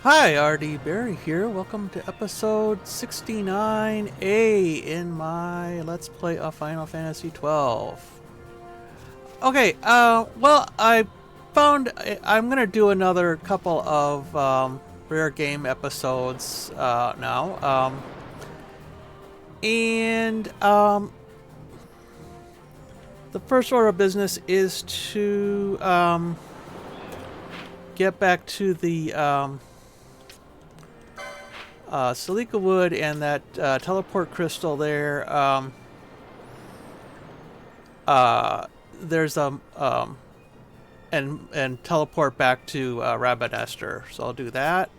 Hi, RD Barry here. Welcome to episode 69A in my Let's Play of Final Fantasy 12. Okay, I found I'm gonna do another couple of rare game episodes now. And the first order of business is to get back to the silica wood and that teleport crystal there. There's and teleport back to Rabbit Esther. So I'll do that.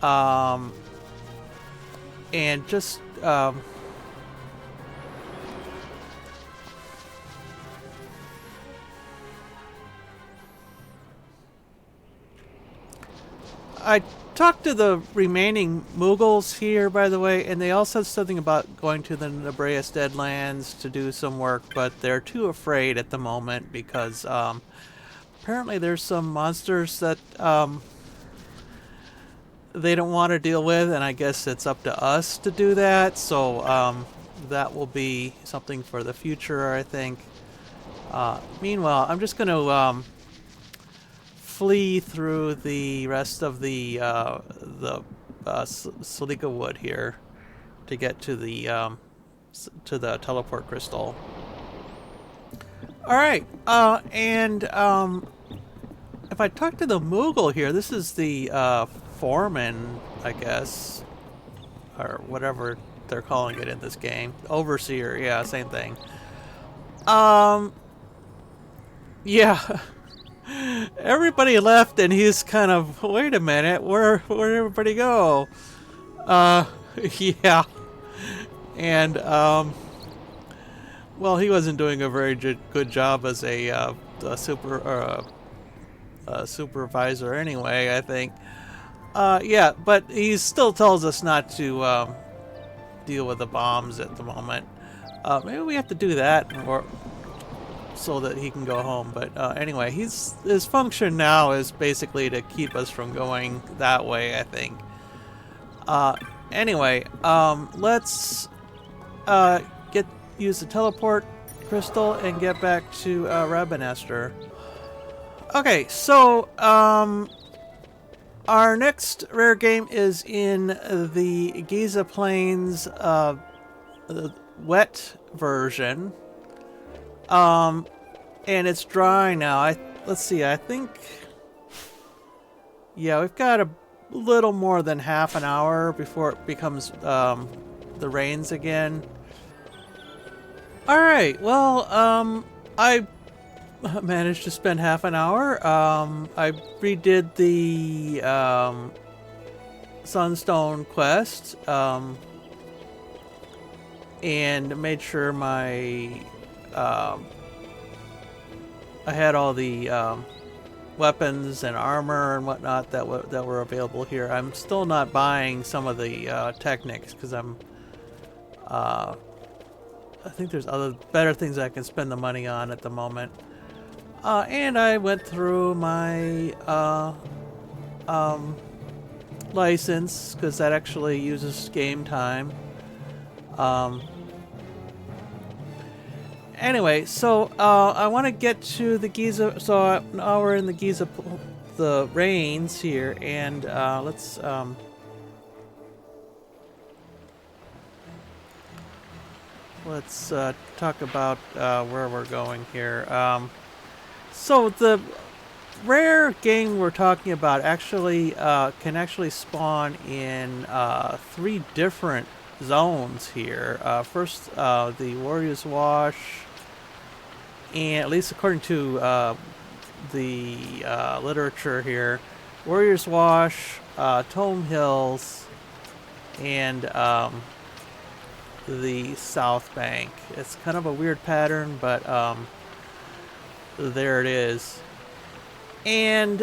Um, and just I talked to the remaining Mughals here, by the way, and they all said something about going to the Nebraeus Deadlands to do some work, but they're too afraid at the moment because apparently there's some monsters that they don't want to deal with, and I guess it's up to us to do that. So that will be something for the future, I think. Meanwhile, I'm just going to flee through the rest of the silica wood here to get to the teleport crystal. All right, and if I talk to the Moogle here, this is the foreman, I guess, or whatever they're calling it in this game. Overseer, yeah, same thing. Yeah. Everybody left, and he's kind of, wait a minute, where'd everybody go? Uh, yeah. And, well, he wasn't doing a very good job as a supervisor anyway, I think. Yeah, but he still tells us not to deal with the bombs at the moment. Maybe we have to do that, or so that he can go home. But anyway, his function now is basically to keep us from going that way, I think. Anyway, let's use the teleport crystal and get back to Rabanester. Okay, so our next rare game is in the Giza Plains wet version. And it's dry now. Let's see, I think, yeah, we've got a little more than half an hour before it becomes, the rains again. Alright, well, I managed to spend half an hour. I redid the, Sunstone quest, and made sure my, I had all the weapons and armor and whatnot that were available here. I'm still not buying some of the technics because I think there's other better things I can spend the money on at the moment. And I went through my license because that actually uses game time. Anyway, so I want to get to the Giza. So now we're in the Giza, the rains here, and let's talk about where we're going here. So the rare game we're talking about actually can actually spawn in 3 different zones here. First, the Warrior's Wash. And at least according to the literature here, Warrior's Wash, Tome Hills, and the South Bank. It's kind of a weird pattern, but there it is. And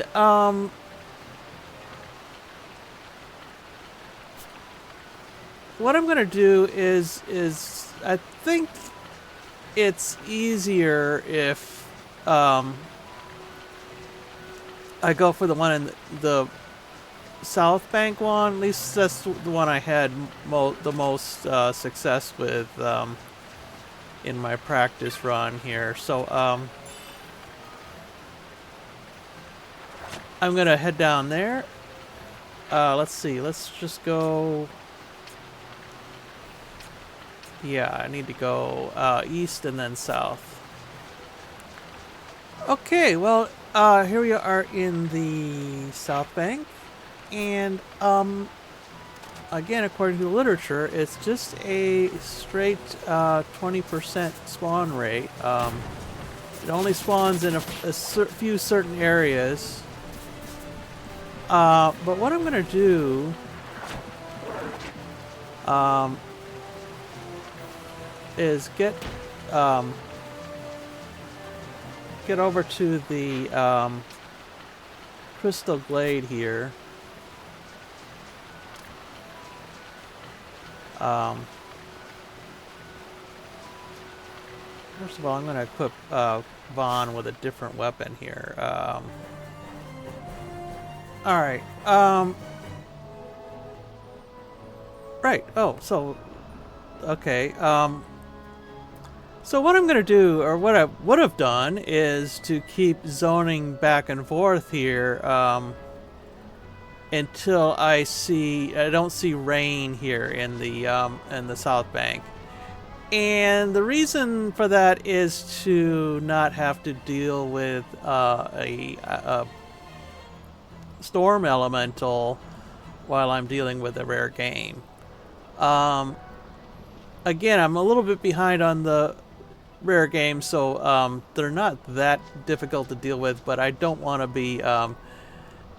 what I'm gonna do is I think it's easier if I go for the one in the South Bank one. At least that's the one I had the most success with in my practice run here. So I'm gonna head down there. Let's see. Let's just go. Yeah, I need to go east and then south. Okay, well, here we are in the South Bank, and again, according to the literature, it's just a straight 20% spawn rate. It only spawns in a few certain areas. But what I'm gonna do is get over to the Crystal Glade here. First of all, I'm going to equip Vaan with a different weapon here. Alright. Right. Oh, so... Okay. So what I'm going to do, or what I would have done, is to keep zoning back and forth here until I don't see rain here in the South Bank. And the reason for that is to not have to deal with a storm elemental while I'm dealing with a rare game. Again, I'm a little bit behind on the rare games, so they're not that difficult to deal with, but I don't want to be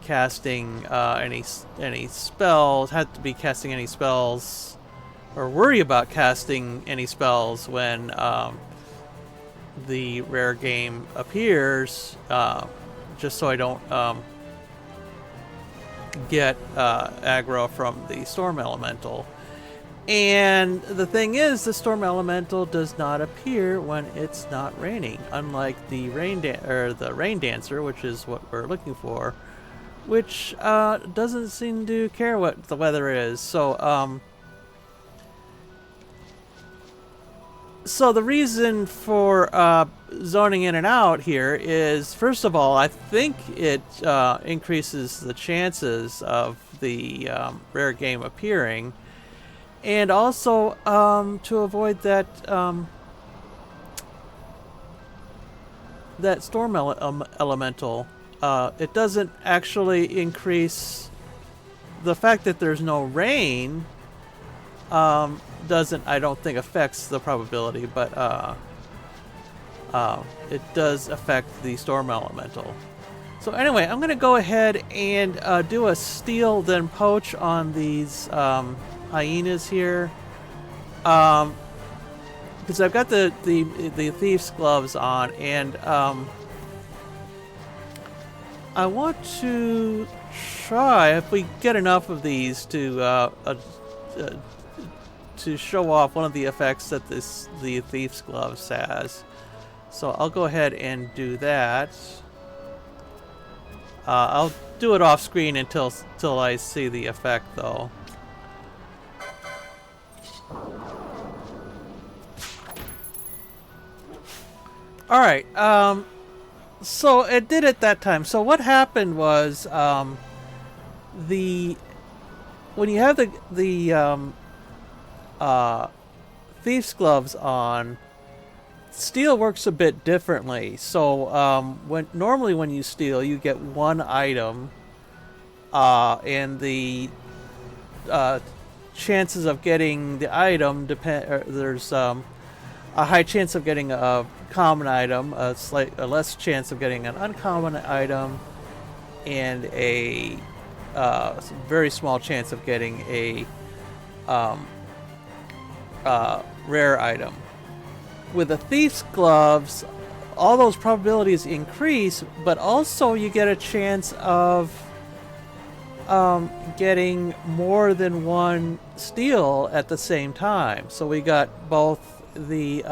casting any spells, have to be casting any spells, or worry about casting any spells when the rare game appears, just so I don't get aggro from the storm elemental. And the thing is, the storm elemental does not appear when it's not raining, unlike the rain dancer, which is what we're looking for, which doesn't seem to care what the weather is. So so the reason for zoning in and out here is, first of all, I think it increases the chances of the rare game appearing. And also, to avoid that that storm elemental, it doesn't actually increase the fact that there's no rain. Doesn't, I don't think, affects the probability, but it does affect the storm elemental. So anyway, I'm going to go ahead and do a steal then poach on these hyenas here, because I've got the thief's gloves on, and I want to try, if we get enough of these, to show off one of the effects that the thief's gloves has. So I'll go ahead and do that. I'll do it off screen until I see the effect, though. Alright, so it did it that time. So what happened was, when you have the thief's gloves on, steal works a bit differently. So normally when you steal, you get one item, and the chances of getting the item depend. There's a high chance of getting a common item, a less chance of getting an uncommon item, and a very small chance of getting a rare item. With the thief's gloves, all those probabilities increase, but also you get a chance of getting more than one steal at the same time. So we got both the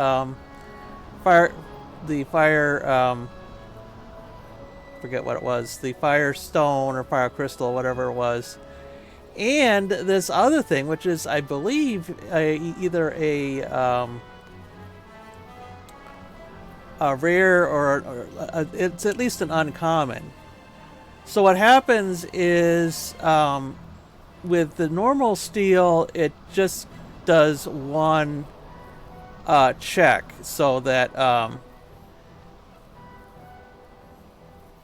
fire forget what it was, the Firestone or Fire Crystal, whatever it was. And this other thing, which is, I believe, either a rare or it's at least an uncommon. So what happens is, with the normal steel, it just does one check, so that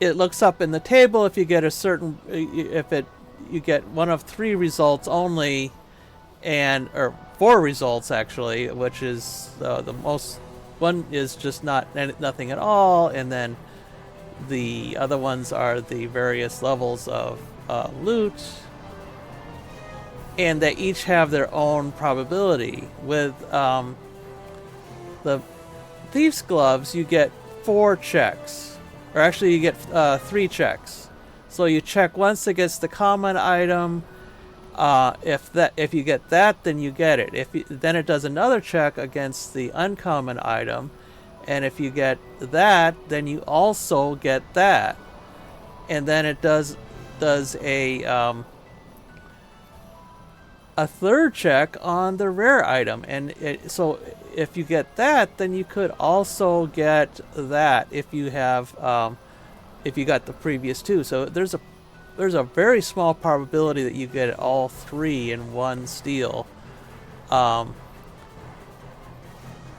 it looks up in the table if you get a certain, you get one of 3 results only, or 4 results actually, which is the most. One is just nothing at all, and then the other ones are the various levels of loot, and they each have their own probability. With the Thief's Gloves, you get 4 checks, or actually you get 3 checks. So you check once against the common item. If you get that, then you get it. Then it does another check against the uncommon item, and if you get that, then you also get that. And then it does a third check on the rare item, and so if you get that, then you could also get that if you have if you got the previous 2. So there's a very small probability that you get all 3 in one steal.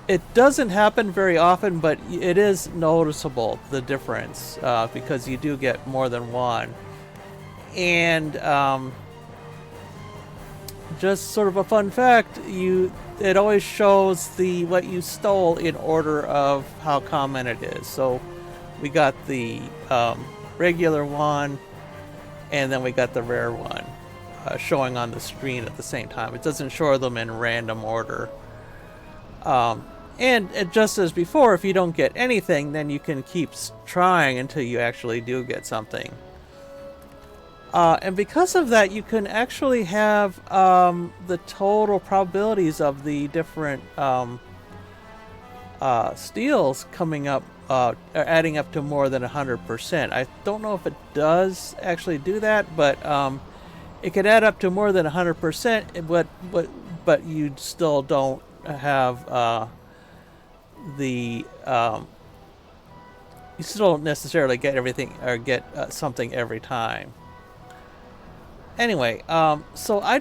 It doesn't happen very often, but it is noticeable, the difference, because you do get more than one. And just sort of a fun fact, it always shows what you stole in order of how common it is. So we got the regular one, and then we got the rare one showing on the screen at the same time. It doesn't show them in random order. And just as before, if you don't get anything, then you can keep trying until you actually do get something. And because of that, you can actually have the total probabilities of the different steals coming up, adding up to more than 100%. I don't know if it does actually do that, but it could add up to more than 100%, but you still don't have you still don't necessarily get everything or get something every time. Anyway, so I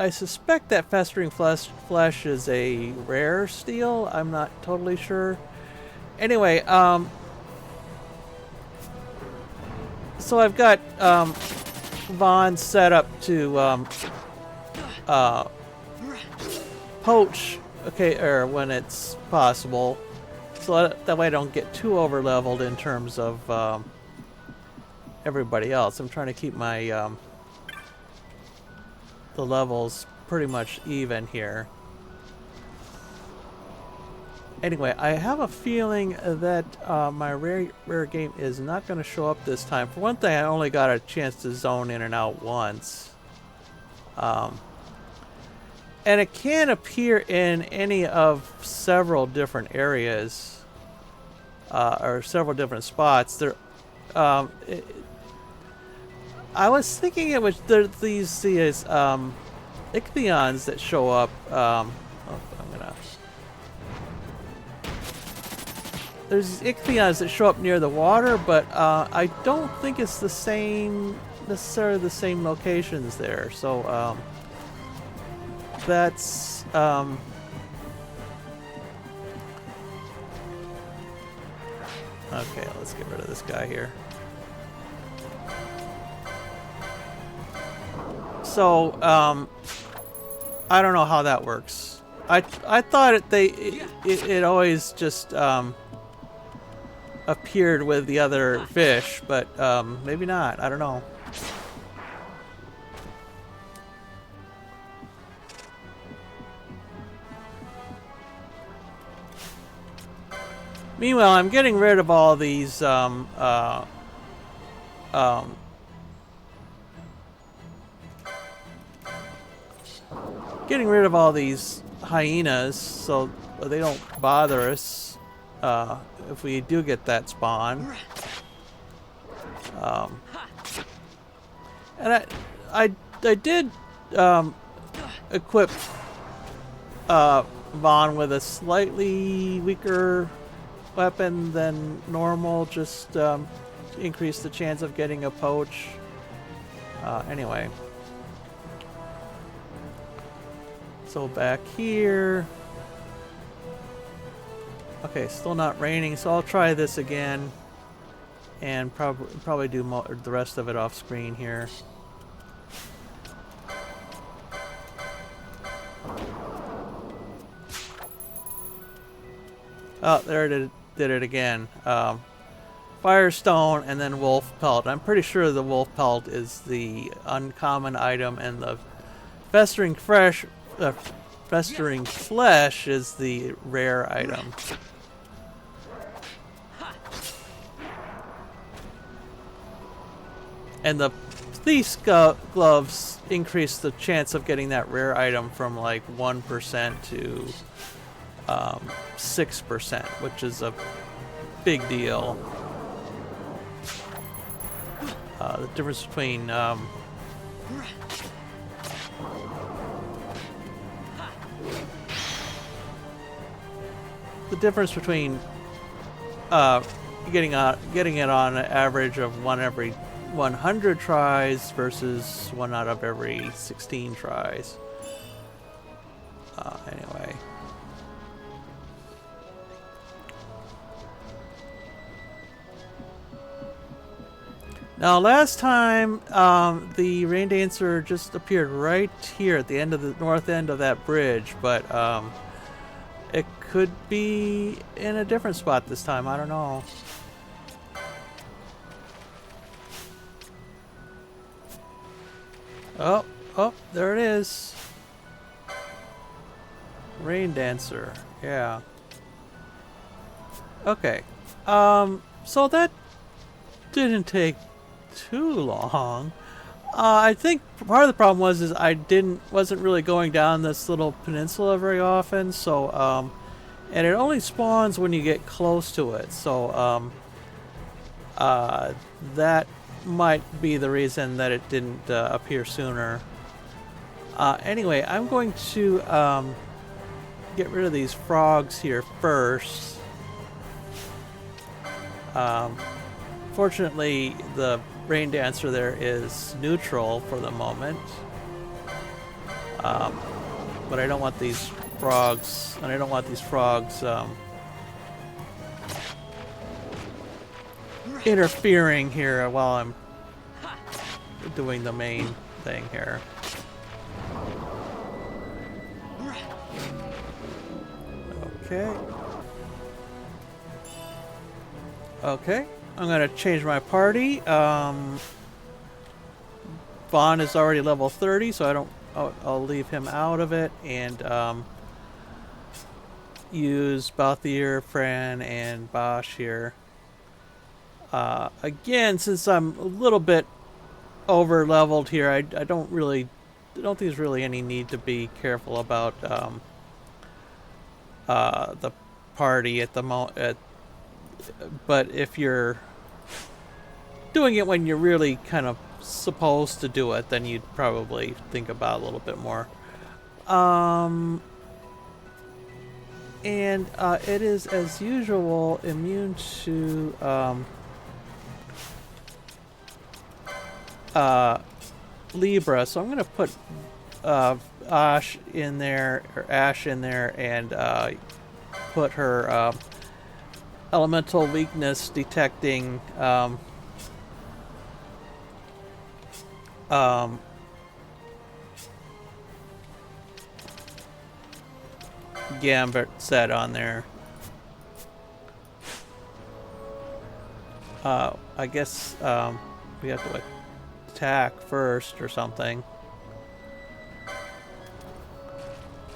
suspect that Festering Flesh is a rare steel. I'm not totally sure. Anyway, so I've got Vaan set up to poach, or when it's possible, so that way I don't get too over leveled in terms of everybody else. I'm trying to keep my the levels pretty much even here. Anyway, I have a feeling that my rare game is not going to show up this time. For one thing, I only got a chance to zone in and out once. And it can appear in any of several different areas, or several different spots. There, I was thinking it was these ichthyons that show up. There's ichthyons that show up near the water, but I don't think it's necessarily the same locations there. So that's okay. Let's get rid of this guy here. So I don't know how that works. I thought it always just appeared with the other fish, but maybe not. I don't know. Meanwhile, I'm getting rid of all these hyenas so they don't bother us. if we do get that spawn. And I did equip Vaan with a slightly weaker weapon than normal, just to increase the chance of getting a poach. Anyway. So back here. Okay, still not raining, so I'll try this again. And probably do the rest of it off screen here. Oh, there it did it again. Firestone and then wolf pelt. I'm pretty sure the wolf pelt is the uncommon item, and the festering flesh is the rare item. And the thief's gloves increase the chance of getting that rare item from like 1% to 6%, which is a big deal. The difference between getting it on an average of 1 every 100 tries versus 1 out of every 16 tries. Anyway. Now, last time, the Rain Dancer just appeared right here at the end of the north end of that bridge, but it could be in a different spot this time. I don't know. Oh, there it is. Rain Dancer. Yeah. Okay. So that didn't take too long. I think part of the problem was I wasn't really going down this little peninsula very often, so and it only spawns when you get close to it, so that might be the reason that it didn't appear sooner. Anyway, I'm going to get rid of these frogs here first. Fortunately, the Rain Dancer there is neutral for the moment. But I don't want these frogs, interfering here while I'm doing the main thing here. Okay. Okay. I'm gonna change my party. Vaan is already level 30, so I'll leave him out of it, and use Balthier, Fran, and Bosch here. Again, since I'm a little bit over leveled here, I don't think there's really any need to be careful about the party at the moment. But if you're doing it when you're really kind of supposed to do it, then you'd probably think about it a little bit more. And it is, as usual, immune to Libra, so I'm going to put Ash in there, and put her elemental weakness detecting Gambit set on there. I guess we have to attack first or something.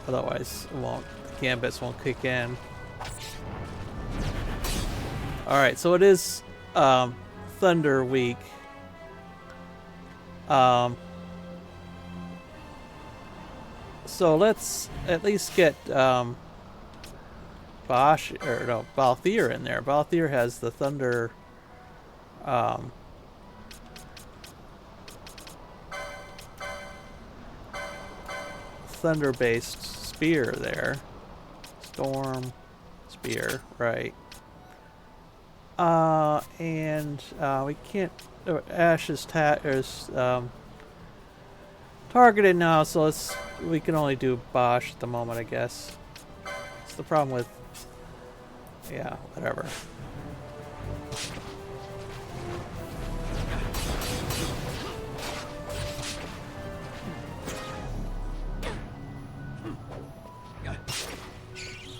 Otherwise, Gambits won't kick in. Alright, so it is Thunder Week. So let's at least get Bosch, or no, Balthier in there. Balthier has the thunder, thunder-based spear there. Storm spear, right. And we can't, Ash is targeted now, so we can only do Bosch at the moment, I guess. It's the problem with, yeah, whatever.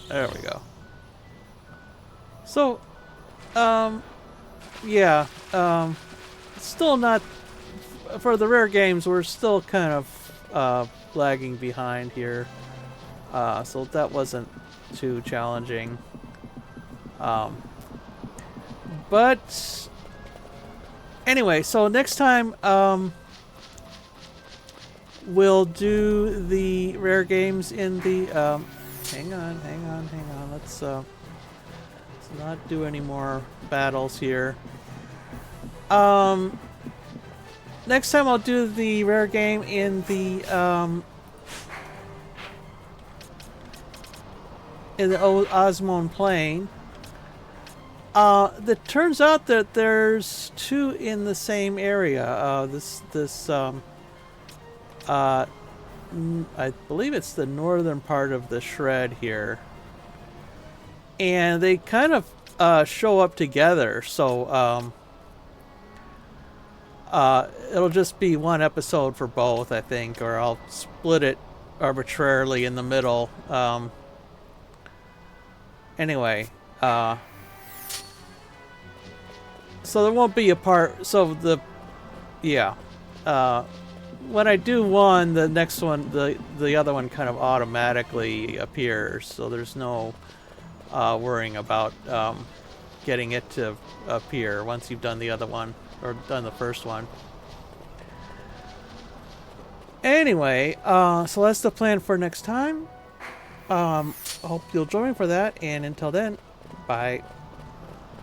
There we go. So, yeah, still not, for the rare games, we're still kind of lagging behind here. So that wasn't too challenging. But anyway, so next time we'll do the rare games in the hang on. Let's not do any more battles here. Next time I'll do the rare game in the Osmone Plain. It turns out that there's two in the same area. I believe it's the northern part of the shred here, and they kind of show up together. So it'll just be one episode for both, I think, or I'll split it arbitrarily in the middle. Anyway, so there won't be a part. So when I do one, the next one, the other one kind of automatically appears. So there's no worrying about getting it to appear once you've done the other one or done the first one. Anyway, so that's the plan for next time. Hope you'll join me for that, and until then, bye.